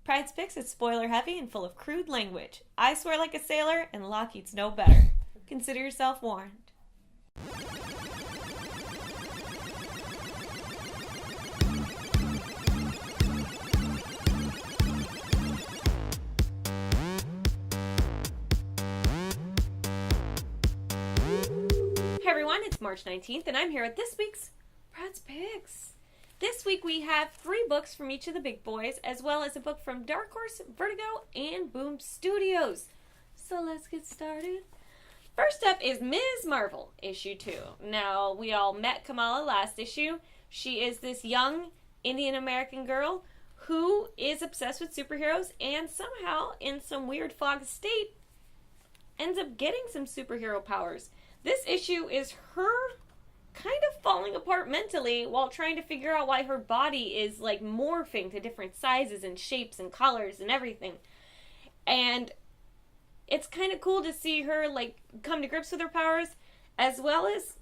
Pryde's Picks is spoiler heavy and full of crude language. I swear like a sailor, and Lockheed's no better. Consider yourself warned. Hey everyone, it's March 19th, and I'm here at this week's Pryde's Picks. This week we have 3 books from each of the big boys, as well as a book from Dark Horse, Vertigo, and Boom Studios. So let's get started. First up is Ms. Marvel, issue 2. Now, we all met Kamala last issue. She is this young Indian American girl who is obsessed with superheroes and somehow, in some weird fog state, ends up getting some superhero powers. This issue is her kind of falling apart mentally while trying to figure out why her body is like morphing to different sizes and shapes and colors and everything. And it's kind of cool to see her like come to grips with her powers, as well as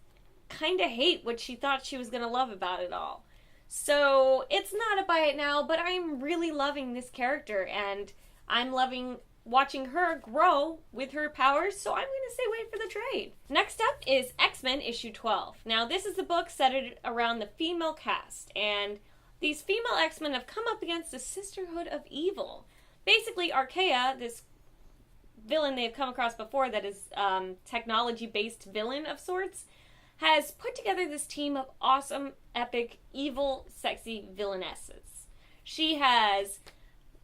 kind of hate what she thought she was going to love about it all. So it's not a buy it now, but I'm really loving this character, and I'm loving watching her grow with her powers, so I'm going to say wait for the trade. Next up is X-Men issue 12. Now, this is a book centered around the female cast, and these female X-Men have come up against the Sisterhood of Evil. Basically, Archaea, this villain they've come across before that is technology-based villain of sorts, has put together this team of awesome, epic, evil, sexy villainesses. She has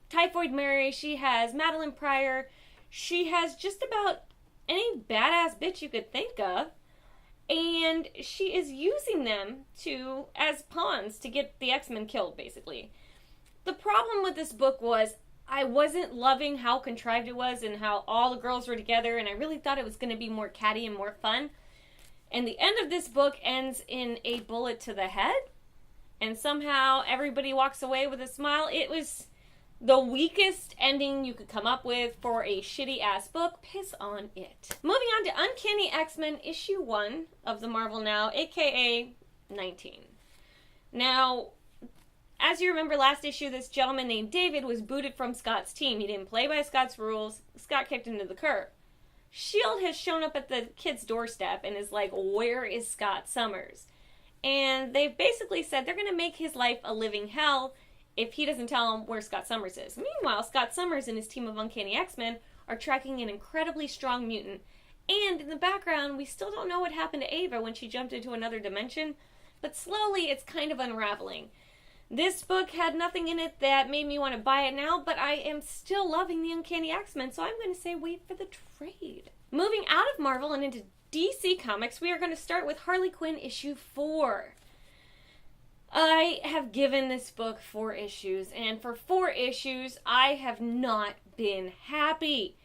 Typhoid Mary, she has Madeline Pryor, she has just about any badass bitch you could think of, and she is using them as pawns to get the X-Men killed, basically. The problem with this book was I wasn't loving how contrived it was and how all the girls were together, and I really thought it was going to be more catty and more fun. And the end of this book ends in a bullet to the head, and somehow everybody walks away with a smile. It was the weakest ending you could come up with for a shitty-ass book. Piss on it. Moving on to Uncanny XMen issue 1 of the Marvel Now, aka 19. Now, as you remember last issue, this gentleman named David was booted from Scott's team. He didn't play by Scott's rules. Scott kicked him to the curb. S.H.I.E.L.D. has shown up at the kid's doorstep and is like, where is Scott Summers? And they've basically said they're going to make his life a living hell if he doesn't tell him where Scott Summers is. Meanwhile, Scott Summers and his team of Uncanny X-Men are tracking an incredibly strong mutant. And in the background, we still don't know what happened to Ava when she jumped into another dimension, but slowly it's kind of unraveling. This book had nothing in it that made me want to buy it now, but I am still loving the Uncanny X-Men, so I'm going to say wait for the trade. Moving out of Marvel and into DC Comics, we are going to start with Harley Quinn issue 4. I have given this book 4 issues, and for 4 issues, I have not been happy.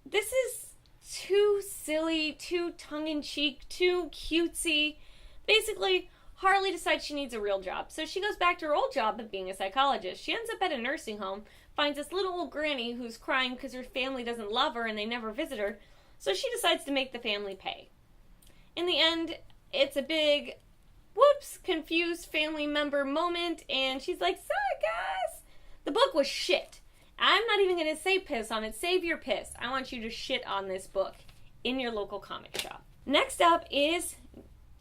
This is too silly, too tongue-in-cheek, too cutesy. Basically, Harley decides she needs a real job, so she goes back to her old job of being a psychologist. She ends up at a nursing home, finds this little old granny who's crying because her family doesn't love her and they never visit her, so she decides to make the family pay. In the end, it's a big whoops, confused family member moment, and she's like, sorry guys, the book was shit. I'm not even going to say piss on it. Save your piss. I want you to shit on this book in your local comic shop. Next up is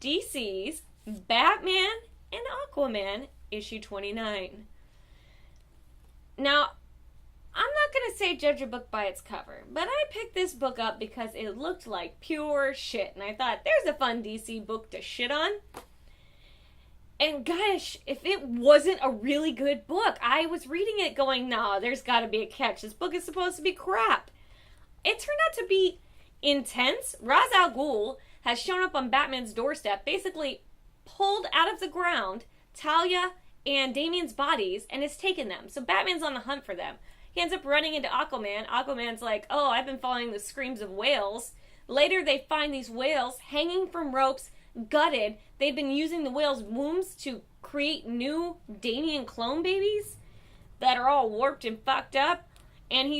DC's Batman and Aquaman, issue 29. Now, I'm not going to say judge a book by its cover, but I picked this book up because it looked like pure shit, and I thought, there's a fun DC book to shit on. And gosh, if it wasn't a really good book, I was reading it going, no, there's got to be a catch. This book is supposed to be crap. It turned out to be intense. Ra's al Ghul has shown up on Batman's doorstep, basically pulled out of the ground Talia and Damian's bodies and has taken them. So Batman's on the hunt for them. He ends up running into Aquaman. Aquaman's like, oh, I've been following the screams of whales. Later, they find these whales hanging from ropes, gutted. They've been using the whales' wombs to create new Damian clone babies that are all warped and fucked up. And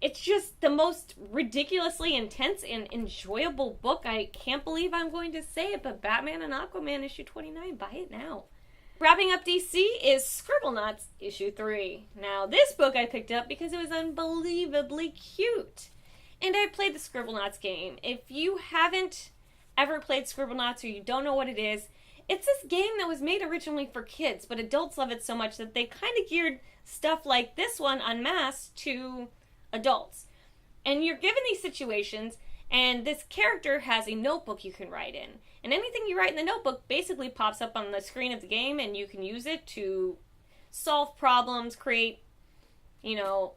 it's just the most ridiculously intense and enjoyable book. I can't believe I'm going to say it, but Batman and Aquaman issue 29, buy it now. Wrapping up DC is Scribblenauts issue 3. Now, this book I picked up because it was unbelievably cute. And I played the Scribblenauts game. If you haven't ever played Scribblenauts or you don't know what it is, it's this game that was made originally for kids, but adults love it so much that they kind of geared stuff like this one, Unmasked, to adults. And you're given these situations, and this character has a notebook you can write in. And anything you write in the notebook basically pops up on the screen of the game, and you can use it to solve problems, create,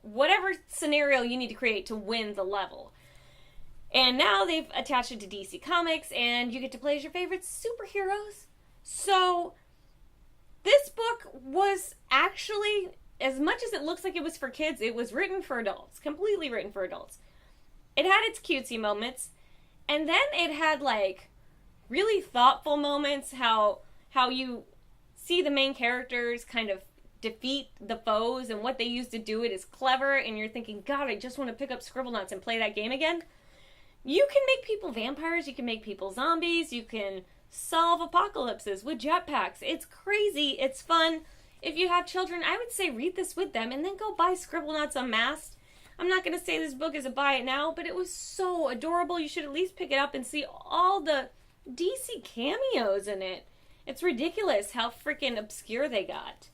whatever scenario you need to create to win the level. And now they've attached it to DC Comics, and you get to play as your favorite superheroes. So, this book was actually, as much as it looks like it was for kids, it was written for adults. Completely written for adults. It had its cutesy moments, and then it had, really thoughtful moments, how you see the main characters kind of defeat the foes, and what they use to do it is clever, and you're thinking, God, I just want to pick up Scribblenauts and play that game again. You can make people vampires, you can make people zombies, you can solve apocalypses with jetpacks. It's crazy, it's fun. If you have children, I would say read this with them, and then go buy Scribblenauts Unmasked. I'm not going to say this book is a buy it now, but it was so adorable. You should at least pick it up and see all the DC cameos in it. It's ridiculous how freaking obscure they got.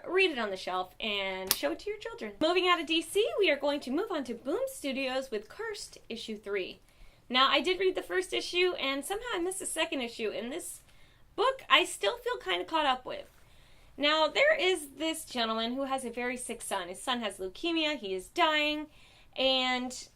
Read it on the shelf and show it to your children. Moving out of DC, we are going to move on to Boom Studios with Cursed issue 3. Now, I did read the first issue, and somehow I missed the second issue. In this book, I still feel kind of caught up with. Now, there is this gentleman who has a very sick son. His son has leukemia, he is dying, and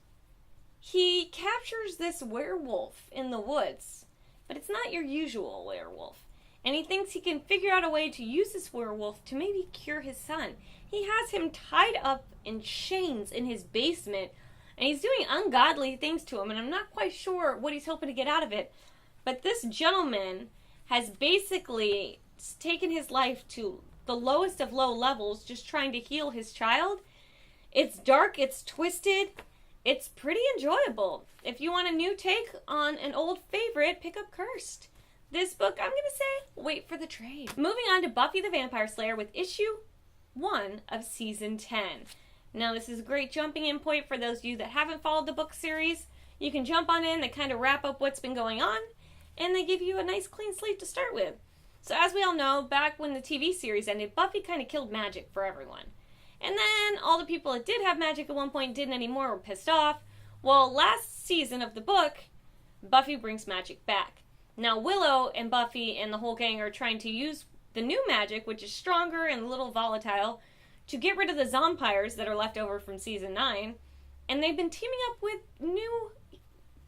he captures this werewolf in the woods. But it's not your usual werewolf. And he thinks he can figure out a way to use this werewolf to maybe cure his son. He has him tied up in chains in his basement, and he's doing ungodly things to him, and I'm not quite sure what he's hoping to get out of it. But this gentleman has basically taken his life to the lowest of low levels, just trying to heal his child. It's dark, it's twisted, it's pretty enjoyable. If you want a new take on an old favorite, pick up Cursed. This book, I'm going to say, wait for the trade. Moving on to Buffy the Vampire Slayer with issue 1 of season 10. Now, this is a great jumping in point for those of you that haven't followed the book series. You can jump on in, they kind of wrap up what's been going on, and they give you a nice clean slate to start with. So as we all know, back when the TV series ended, Buffy kind of killed magic for everyone. And then all the people that did have magic at one point didn't anymore, were pissed off. Well, last season of the book, Buffy brings magic back. Now, Willow and Buffy and the whole gang are trying to use the new magic, which is stronger and a little volatile, to get rid of the zompires that are left over from season 9. And they've been teaming up with new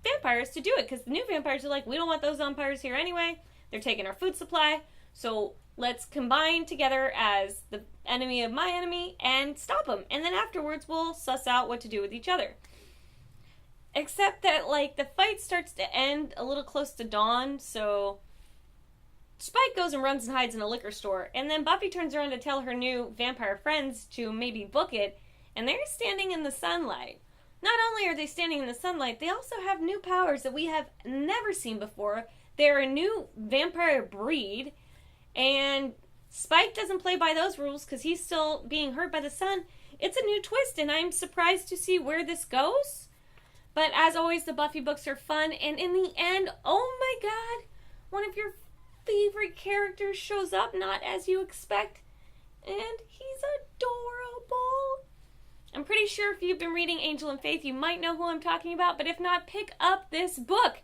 vampires to do it, because the new vampires are like, we don't want those zompires here anyway. They're taking our food supply, so let's combine together as the enemy of my enemy and stop them. And then afterwards, we'll suss out what to do with each other. Except that, the fight starts to end a little close to dawn, so Spike goes and runs and hides in a liquor store, and then Buffy turns around to tell her new vampire friends to maybe book it, and they're standing in the sunlight. Not only are they standing in the sunlight, they also have new powers that we have never seen before. They're a new vampire breed, and Spike doesn't play by those rules because he's still being hurt by the sun. It's a new twist, and I'm surprised to see where this goes. But as always, the Buffy books are fun, and in the end, oh my god, one of your favorite characters shows up, not as you expect, and he's adorable. I'm pretty sure if you've been reading Angel and Faith, you might know who I'm talking about, but if not, pick up this book.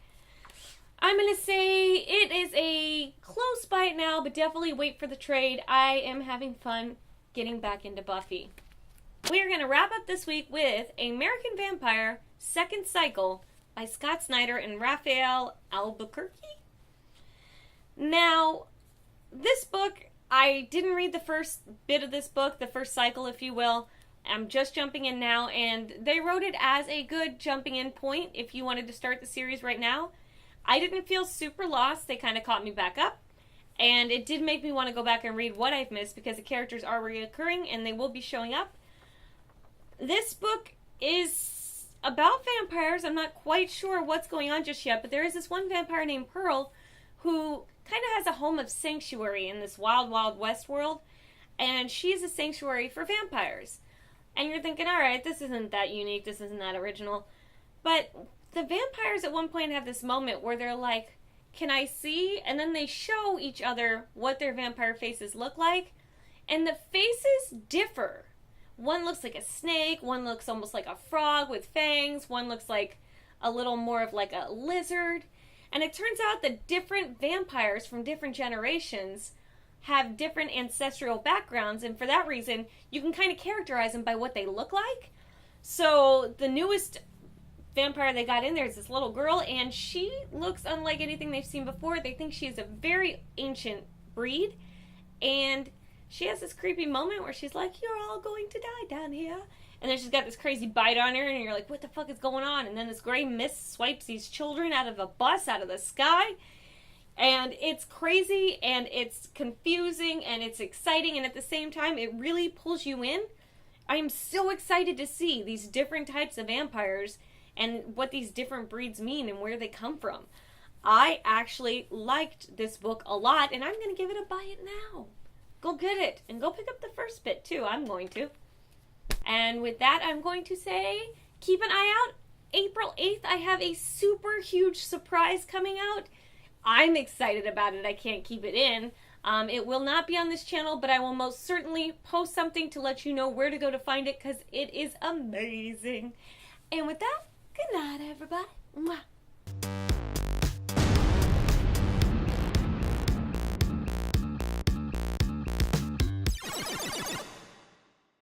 I'm going to say it is a close buy it now, but definitely wait for the trade. I am having fun getting back into Buffy. We are going to wrap up this week with American Vampire Second Cycle by Scott Snyder and Raphael Albuquerque. Now, this book, I didn't read the first bit of this book, the first cycle, if you will. I'm just jumping in now, and they wrote it as a good jumping in point if you wanted to start the series right now. I didn't feel super lost. They kind of caught me back up, and it did make me want to go back and read what I've missed because the characters are reoccurring and they will be showing up. This book is about vampires. I'm not quite sure what's going on just yet, but there is this one vampire named Pearl who kind of has a home of sanctuary in this wild, wild west world, and she's a sanctuary for vampires. And you're thinking, alright, this isn't that unique, this isn't that original. But the vampires at one point have this moment where they're like, can I see? And then they show each other what their vampire faces look like. And the faces differ. One looks like a snake, one looks almost like a frog with fangs, one looks like a little more of like a lizard. And it turns out that different vampires from different generations have different ancestral backgrounds, and for that reason, you can kind of characterize them by what they look like. So the newest vampire they got in there is this little girl, and she looks unlike anything they've seen before. They think she is a very ancient breed, and she has this creepy moment where she's like, you're all going to die down here. And then she's got this crazy bite on her, and you're like, what the fuck is going on? And then this gray mist swipes these children out of a bus, out of the sky. And it's crazy, and it's confusing, and it's exciting, and at the same time, it really pulls you in. I am so excited to see these different types of vampires and what these different breeds mean and where they come from. I actually liked this book a lot, and I'm going to give it a buy it now. Go get it, and go pick up the first bit, too. I'm going to. And with that, I'm going to say, keep an eye out. April 8th, I have a super huge surprise coming out. I'm excited about it. I can't keep it in. It will not be on this channel, but I will most certainly post something to let you know where to go to find it, because it is amazing. And with that, good night, everybody. Mwah.